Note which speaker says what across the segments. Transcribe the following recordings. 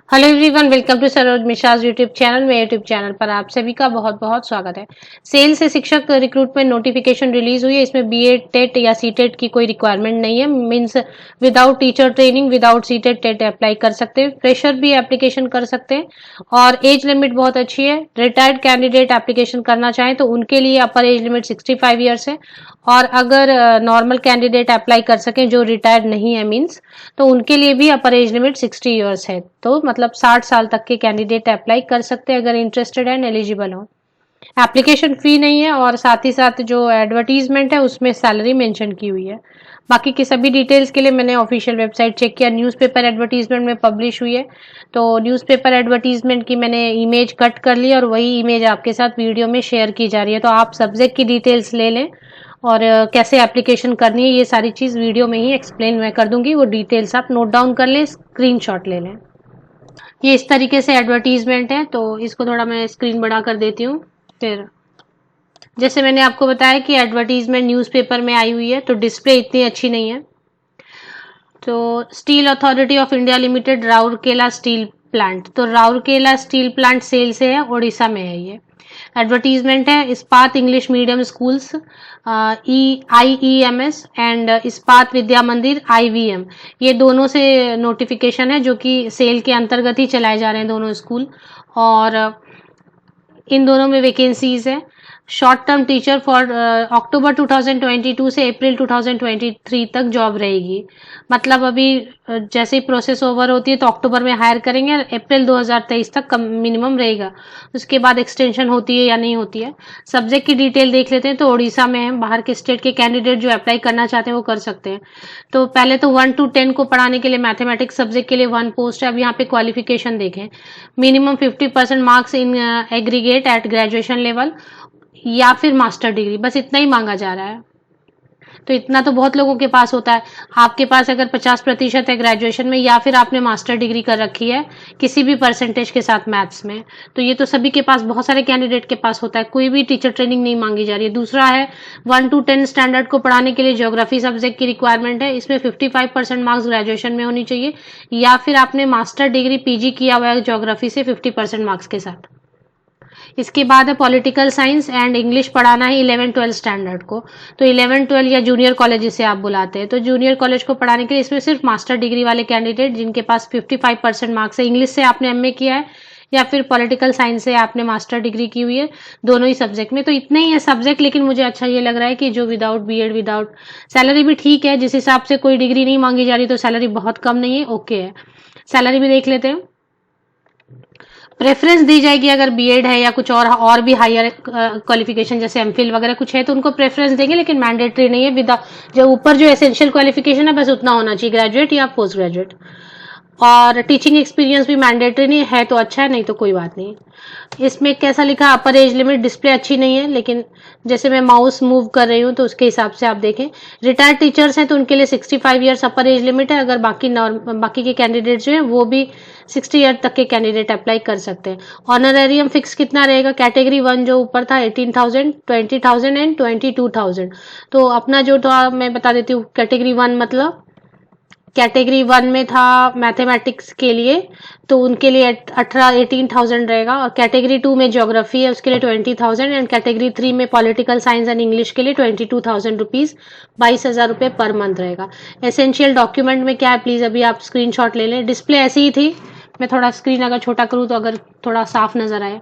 Speaker 1: Hello everyone, welcome to Saroj Mishra's YouTube channel. मेरे YouTube channel पर आप सभी का बहुत बहुत स्वागत है। सेल से शिक्षक रिक्रूटमेंट नोटिफिकेशन रिलीज हुई है। इसमें बीएड टेट या सीटेट की कोई रिक्वायरमेंट नहीं है। Means without teacher training, without CTET TET apply कर सकते हैं। फ्रेशर भी एप्लीकेशन कर सकते हैं और एज लिमिट बहुत अच्छी है। रिटायर्ड कैंडिडेट एप्लीकेशन करना चाहें तो उनके लिए अपर एज लिमिट 65 ईयर्स है। और अगर नॉर्मल कैंडिडेट अप्लाई कर सकें जो रिटायर्ड नहीं है मींस, तो उनके लिए भी अपर एज लिमिट 60 ईयर्स है। तो मतलब 60 साल तक के कैंडिडेट अप्लाई कर सकते हैं अगर इंटरेस्टेड एंड एलिजिबल हो। एप्लीकेशन फी नहीं है और साथ ही साथ जो एडवर्टीजमेंट है उसमें सैलरी मेंशन की हुई है। बाकी की सभी डिटेल्स के लिए मैंने ऑफिशियल वेबसाइट चेक किया, न्यूज़पेपर एडवर्टीजमेंट में पब्लिश हुई है। तो न्यूज़पेपर एडवर्टीजमेंट की मैंने इमेज कट कर ली और वही इमेज आपके साथ वीडियो में शेयर की जा रही है। तो आप सब्जेक्ट की डिटेल्स ले लें और कैसे एप्लीकेशन करनी है ये सारी चीज़ वीडियो में ही एक्सप्लेन मैं कर दूंगी। वो डिटेल्स आप नोट डाउन कर लें, स्क्रीनशॉट ले लें। ये इस तरीके से एडवर्टीजमेंट है। तो इसको थोड़ा मैं स्क्रीन बड़ा कर देती हूँ। फिर जैसे मैंने आपको बताया कि एडवर्टीजमेंट न्यूज़पेपर में आई हुई है, तो डिस्प्ले इतनी अच्छी नहीं है। तो steel authority of India limited, Rourkela steel plant. तो राउरकेला स्टील प्लांट सेल से है, उड़ीसा में है ये। एडवर्टीजमेंट है इस्पात English medium schools, IEMS and इस्पात विद्या मंदिर IVM, ये दोनों से नोटिफिकेशन है जो कि सेल के अंतर्गत ही चलाए जा रहे हैं दोनों स्कूल। और इन दोनों में वैकेंसीज है। Short term teacher for October 2022 से अप्रैल 2023 तक जॉब रहेगी। मतलब अभी जैसे ही प्रोसेस ओवर होती है तो अक्टूबर में हायर करेंगे, अप्रैल 2023 तक मिनिमम रहेगा। उसके बाद एक्सटेंशन होती है या नहीं होती है। सब्जेक्ट की डिटेल देख लेते हैं। तो उड़ीसा में है। बाहर के स्टेट के कैंडिडेट जो अप्लाई करना चाहते हैं वो कर सकते हैं। तो पहले तो 1 to 10 को पढ़ाने के लिए मैथमेटिक्स सब्जेक्ट के लिए 1 पोस्ट है। अब यहाँ पे क्वालिफिकेशन देखें, minimum 50% marks in aggregate at graduation level या फिर मास्टर डिग्री, बस इतना ही मांगा जा रहा है। तो इतना तो बहुत लोगों के पास होता है। आपके पास अगर 50% है ग्रेजुएशन में या फिर आपने मास्टर डिग्री कर रखी है किसी भी परसेंटेज के साथ मैथ्स में, तो ये तो सभी के पास, बहुत सारे कैंडिडेट के पास होता है। कोई भी टीचर ट्रेनिंग नहीं मांगी जा रही है। दूसरा है 1 to 10 स्टैंडर्ड को पढ़ाने के लिए ज्योग्राफी सब्जेक्ट की रिक्वायरमेंट है। इसमें 55% मार्क्स ग्रेजुएशन में होनी चाहिए या फिर आपने मास्टर डिग्री PG किया हुआ है ज्योग्राफी से 50% मार्क्स के साथ। इसके बाद है पॉलिटिकल साइंस एंड इंग्लिश पढ़ाना है 11-12 स्टैंडर्ड को। तो 11-12 या जूनियर कॉलेज जिसे आप बुलाते हैं, तो जूनियर कॉलेज को पढ़ाने के लिए इसमें सिर्फ मास्टर डिग्री वाले कैंडिडेट जिनके पास 55% मार्क्स है, इंग्लिश से आपने MA किया है या फिर पॉलिटिकल साइंस से आपने मास्टर डिग्री की हुई है, दोनों ही सब्जेक्ट में। तो इतने ही है सब्जेक्ट। लेकिन मुझे अच्छा ये लग रहा है कि जो विदाउट बीएड, विदाउट सैलरी भी ठीक है। जिस हिसाब से कोई डिग्री नहीं मांगी जा रही तो सैलरी बहुत कम नहीं है, ओके है। सैलरी भी देख लेते हैं। प्रेफरेंस दी जाएगी अगर बीएड है या कुछ और भी हायर क्वालिफिकेशन जैसे एमफिल वगैरह कुछ है तो उनको प्रेफरेंस देंगे, लेकिन मैंडेटरी नहीं है। विदा जो ऊपर जो एसेंशियल क्वालिफिकेशन है बस उतना होना चाहिए, ग्रेजुएट या पोस्ट ग्रेजुएट। और टीचिंग एक्सपीरियंस भी मैंडेटरी नहीं है तो अच्छा है, नहीं तो कोई बात नहीं। इसमें कैसा लिखा, अपर एज लिमिट, डिस्प्ले अच्छी नहीं है लेकिन जैसे मैं माउस मूव कर रही हूँ तो उसके हिसाब से आप देखें। रिटायर्ड टीचर्स हैं तो उनके लिए 65 ईयर्स अपर एज लिमिट है। अगर बाकी के कैंडिडेट जो हैं वो भी 60 ईयर तक के कैंडिडेट अप्लाई कर सकते हैं। ऑनरेरियम फिक्स कितना रहेगा, कैटेगरी 1 जो ऊपर था 18,000, 20,000 एंड 22,000। तो अपना जो था मैं बता देती हूँ। कैटेगरी 1 मतलब कैटेगरी 1 में था मैथमेटिक्स के लिए, तो उनके लिए 18,000 रहेगा। और कैटेगरी 2 में ज्योग्राफी है उसके लिए 20,000 एंड कैटेगरी 3 में पॉलिटिकल साइंस एंड इंग्लिश के लिए 22,000 रुपीज, 22,000 रुपये पर मंथ रहेगा। एसेंशियल डॉक्यूमेंट में क्या है प्लीज अभी आप स्क्रीनशॉट ले लें। डिस्प्ले ऐसी ही थी, मैं थोड़ा स्क्रीन अगर छोटा करूँ तो अगर थोड़ा साफ नजर आए,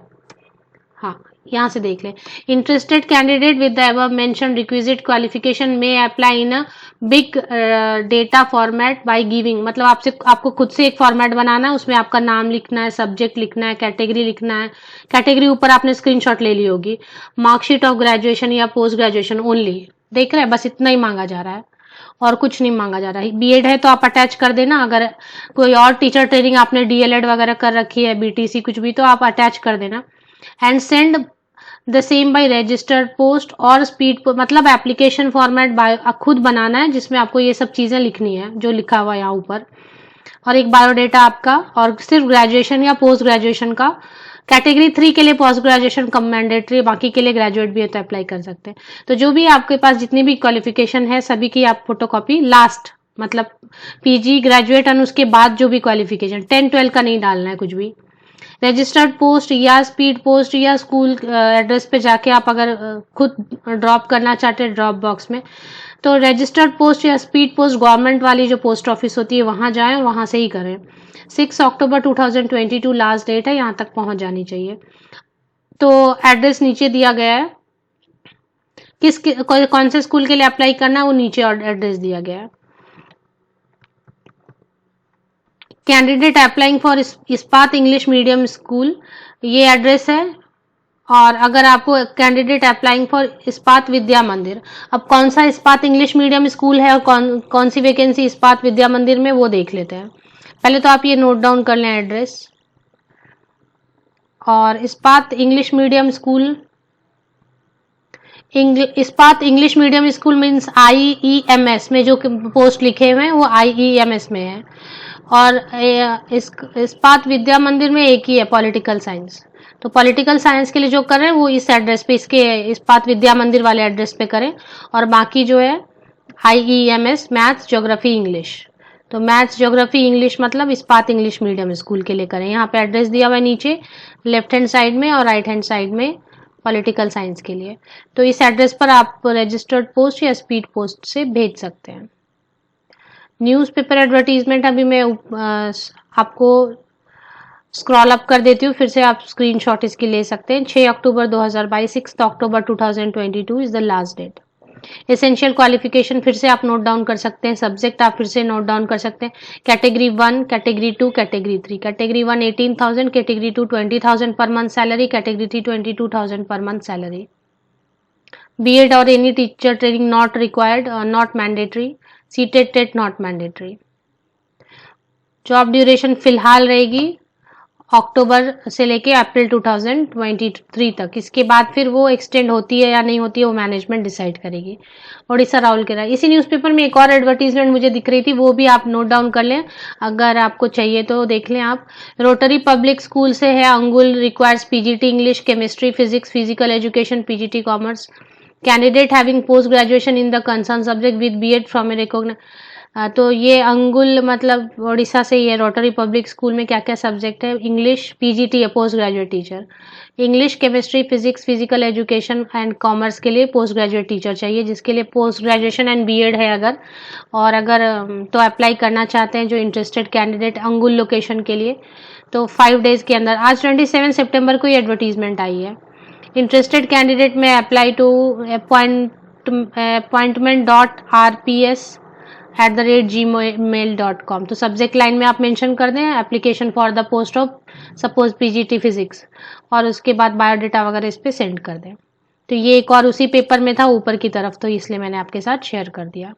Speaker 1: हाँ यहाँ से देख लें। Interested candidate with the above mention requisite qualification में apply in a big data format by giving, मतलब आपको खुद से एक फॉर्मेट बनाना है, उसमें आपका नाम लिखना है, सब्जेक्ट लिखना है, कैटेगरी लिखना है। कैटेगरी ऊपर आपने स्क्रीनशॉट ले ली होगी। मार्कशीट ऑफ ग्रेजुएशन या पोस्ट ग्रेजुएशन ओनली, देख रहे हैं, बस इतना ही मांगा जा रहा है और कुछ नहीं मांगा जा रहा है। बीएड है तो आप अटैच कर देना। अगर कोई और टीचर ट्रेनिंग आपने DLED वगैरह कर रखी है, BTC कुछ भी, तो आप अटैच कर देना। And send the same by registered post और स्पीड, मतलब एप्लीकेशन फॉर्मेट बाय खुद बनाना है जिसमें आपको ये सब चीजें लिखनी है जो लिखा हुआ है यहाँ ऊपर। और एक बायोडेटा आपका, और सिर्फ ग्रेजुएशन या पोस्ट ग्रेजुएशन का। कैटेगरी 3 के लिए पोस्ट ग्रेजुएशन कम मैंडेटरी, बाकी के लिए ग्रेजुएट भी है तो अप्लाई कर सकते हैं। तो जो भी आपके पास जितनी भी क्वालिफिकेशन है सभी की आप फोटोकॉपी लास्ट मतलब पीजी ग्रेजुएट और उसके बाद जो भी क्वालिफिकेशन, 10-12 का नहीं डालना है कुछ भी। रजिस्टर्ड पोस्ट या स्पीड पोस्ट या स्कूल एड्रेस पे जाके आप अगर खुद ड्रॉप करना चाहते हैं ड्रॉप बॉक्स में, तो रजिस्टर्ड पोस्ट या स्पीड पोस्ट गवर्नमेंट वाली जो पोस्ट ऑफिस होती है वहाँ जाएं और वहाँ से ही करें। 6 अक्टूबर 2022 लास्ट डेट है, यहाँ तक पहुँच जानी चाहिए। तो एड्रेस नीचे दिया गया है, कौन से स्कूल के लिए अप्लाई करना है वो नीचे एड्रेस दिया गया है। कैंडिडेट अप्लाइंग फॉर इस्पात इंग्लिश मीडियम स्कूल, ये एड्रेस है। और अगर आपको कैंडिडेट अप्लाइंग फॉर इस्पात विद्या मंदिर, अब कौन सा इस्पात इंग्लिश मीडियम स्कूल है और कौन सी वैकेंसी इस्पात विद्या मंदिर में, वो देख लेते हैं। पहले तो आप ये नोट डाउन कर लें एड्रेस। और इस्पात इंग्लिश मीडियम स्कूल, इस्पात English medium school means IEMS में जो पोस्ट लिखे हुए हैं वो IEMS में है। और इस्पात विद्या मंदिर में एक ही है, पॉलिटिकल साइंस। तो पॉलिटिकल साइंस के लिए जो कर रहे हैं वो इस एड्रेस पे, इसके इस्पात विद्या मंदिर वाले एड्रेस पे करें। और बाकी जो है IEMS मैथ्स ज्योग्राफी इंग्लिश, तो मैथ्स ज्योग्राफी इंग्लिश मतलब इस्पात इंग्लिश मीडियम स्कूल के लिए करें। यहाँ पे एड्रेस दिया हुआ है नीचे लेफ्ट हैंड साइड में और राइट हैंड साइड में पॉलिटिकल साइंस के लिए। तो इस एड्रेस पर आप रजिस्टर्ड पोस्ट या स्पीड पोस्ट से भेज सकते हैं। न्यूज़पेपर एडवर्टीजमेंट अभी मैं आपको स्क्रॉल अप कर देती हूँ, फिर से आप स्क्रीनशॉट इसकी ले सकते हैं। 6 October 2022, 6 October 2022 is the last date. Essential qualification फिर से आप नोट डाउन कर सकते हैं, सब्जेक्ट आप फिर से नोट डाउन कर सकते हैं। Category 1, category 2, category 3। Category 1 18,000, category 2 20,000 per month salary, category 3 22,000 per month salary. BEd और any teacher training not required, not mandatory. CTET TET not mandatory. Job duration फिलहाल रहेगी अक्टूबर से लेके अप्रैल 2023 तक। इसके बाद फिर वो एक्सटेंड होती है या नहीं होती है वो मैनेजमेंट डिसाइड करेगी। ओडिशा राउरकेला, इसी न्यूज़पेपर में एक और एडवर्टीजमेंट मुझे दिख रही थी, वो भी आप नोट डाउन कर लें, अगर आपको चाहिए तो देख लें आप। रोटरी पब्लिक स्कूल से है Angul, requires PGT English, chemistry, physics, physical education, PGT commerce. Candidate having post graduation in the concern subject with BEd from a recognised. तो ये अंगुल मतलब उड़ीसा से ही है। रोटरी पब्लिक स्कूल में क्या क्या सब्जेक्ट है, इंग्लिश, PGT है post graduate teacher, English, chemistry, physics, physical education and commerce के लिए पोस्ट ग्रेजुएट टीचर चाहिए, जिसके लिए पोस्ट ग्रेजुएशन एंड BEd है अगर, और अगर तो अप्लाई करना चाहते हैं जो इंटरेस्टेड कैंडिडेट अंगुल लोकेशन के लिए, तो 5 डेज के अंदर, आज 27 सितंबर को ये एडवर्टीजमेंट आई है। इंटरेस्टेड कैंडिडेट में अप्लाई टू appointment.rps@gmail.com। तो सब्जेक्ट लाइन में आप मेंशन कर दें application for the post of suppose PGT physics, और उसके बाद बायोडाटा वगैरह इस पे सेंड कर दें। तो ये एक और उसी पेपर में था ऊपर की तरफ, तो इसलिए मैंने आपके साथ शेयर कर दिया।